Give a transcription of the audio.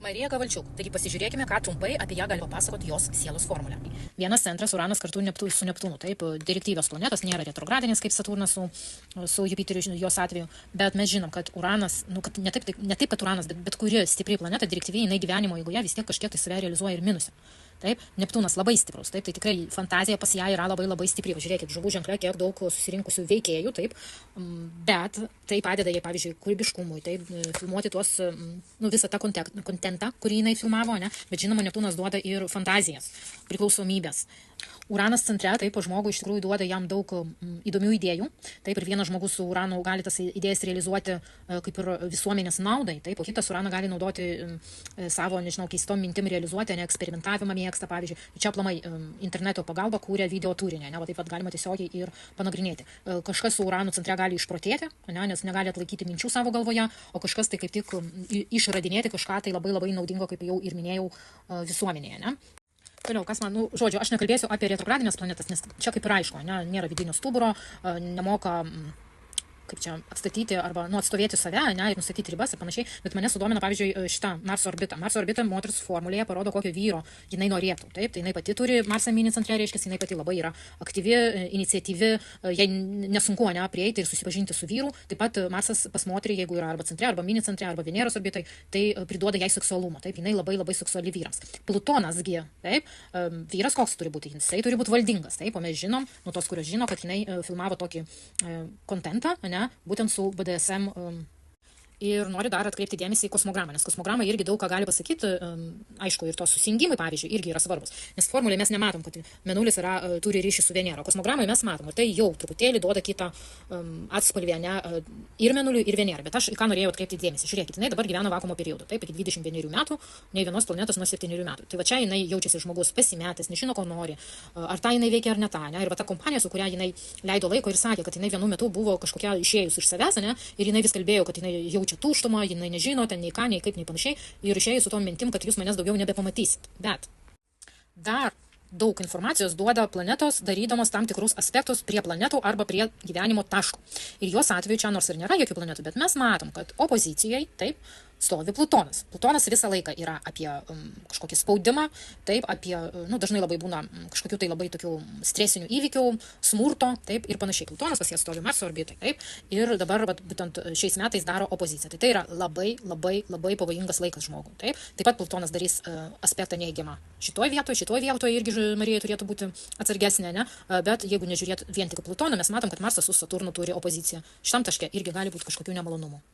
Marija Gavalčiuk. Taigi pasižiūrėkime, ką trumpai apie ją gali papasakoti jos sielos formulę. Vienas centras Uranas kartu su Neptūnu. Taip, direktyvios planetos nėra retrogradinis kaip Saturnas su Jupiteriu jos atveju, bet mes žinom, kad Uranas, kad ne taip, kad Uranas, bet kuri stipri planeta direktyviai, jinai gyvenimo eigoje vis tiek kažkiek tai save realizuoja ir minuse. Taip, Neptūnas labai stiprus, taip, tai tikrai fantazija pas ją yra labai stipri. Žiūrėkit, žuvų ženkle kiek daug susirinkusių veikėjų, taip, bet tai padeda jai, pavyzdžiui, kūrybiškumui, taip, filmuoti tuos, visą tą kontentą, kurį jinai filmavo, ne, bet žinoma, Neptūnas duoda ir fantazijas, priklausomybės. Uranas centre, taip, žmogui iš tikrųjų duoda jam daug įdomių idėjų, taip, ir vienas žmogus su Uranu gali tas idėjas realizuoti kaip ir visuomenės naudai, taip, o kitas Uraną gali naudoti savo, nežinau, keistom mintim realizuoti, ne, eksperimentavimą mėgsta, pavyzdžiui, čia aplamai interneto pagalba kūrė video turinį, ne, va taip pat galima tiesiogiai ir panagrinėti. Kažkas su Uranu centre gali išprotėti, ne, nes negali atlaikyti minčių savo galvoje, o kažkas tai kaip tik išradinėti kažką tai labai naudingo, kaip jau ir minėjau, visuomenėje, ne. Toliau, kas man, žodžiu, aš nekalbėsiu apie retrogradinės planetas, nes čia kaip ir aišku, ne, nėra vidinio stuburo, nemoka kaip čia atstatyti arba atstovėti save, ne, ir nustatyti ribas ir panašiai, bet mane sudomina, pavyzdžiui, šitą Marso orbitą. Marso orbita moters formulėje parodo, kokio vyro jinai norėtų. Taip, tai jinai pati turi Marsą mini centre, reiškia, jinai pati labai yra aktyvi, iniciatyvi, jai nesunku, ne, prieiti ir susipažinti su vyru. Taip pat Marsas pas moterį, jeigu yra arba centre, arba mini centre, arba Veneros orbitai, tai priduoda jai seksualumą. Taip, jinai labai seksuali vyrams. Plutonasgi, taip, vyras koks turi būti? Jisai turi būti valdingas, taip, o mes žinom, nuo tos, kurios žino, kad jinai filmavo tokį kontentą, ne, būtent su BDSM ir noriu dar atkreipti dėmesį į kosmogramą, nes kosmograma irgi daug ką gali pasakyti, aišku, ir tos susijungimai, pavyzdžiui, irgi yra svarbus, nes formulėje mes nematom, kad Mėnulis turi ryšį su Venera, kosmogramai mes matom, ir tai jau truputėlį duoda kitą atspalvį, ne, ir Mėnuliui, ir Venera, bet aš į ką norėjau atkreipti dėmesį, žiūrėkit, jinai dabar gyvena vakuumo periodu, taip, iki 21 metų, nei vienos planetos nuo 7 metų, tai va čia jinai jaučiasi žmogus pasimetęs, nežino, ko nori, ar ta jinai veikia ar ne ta, ne, ir va ta kompanija, su kuria jinai leido laiko ir sakė, kad jinai vienu metu buvo kažkokia išėjus iš savęs, ne, ir jinai vis kalbėjo, kad jinai jaučia tuštumą, jinai nežino ten nei ką, nei kaip, nei panašiai, ir išėjai su tom mintim, kad jūs manęs daugiau nebepamatysit. Bet dar daug informacijos duoda planetos, darydamos tam tikrus aspektus prie planetų arba prie gyvenimo taško. Ir jos atveju čia nors ir nėra jokių planetų, bet mes matom, kad opozicijai, taip, stovi Plutonas. Plutonas visą laiką yra apie kažkokį spaudimą, taip, apie, dažnai labai būna kažkokių tai labai tokių stresinių įvykių, smurto, taip, ir panašiai. Plutonas pas ją stovi Marso orbitai, taip, ir dabar būtent šiais metais daro opoziciją. Tai yra labai pavojingas laikas žmogui, taip. Taip pat Plutonas darys aspektą neigiamą. Šitoj vietoje irgi Marija turėtų būti atsargesnė, ne, bet jeigu nežiūrėt vien tik Plutoną, mes matom, kad Marsas su Saturnu turi opoziciją. Šitam taške irgi gali būti kažkokių nemalonumų.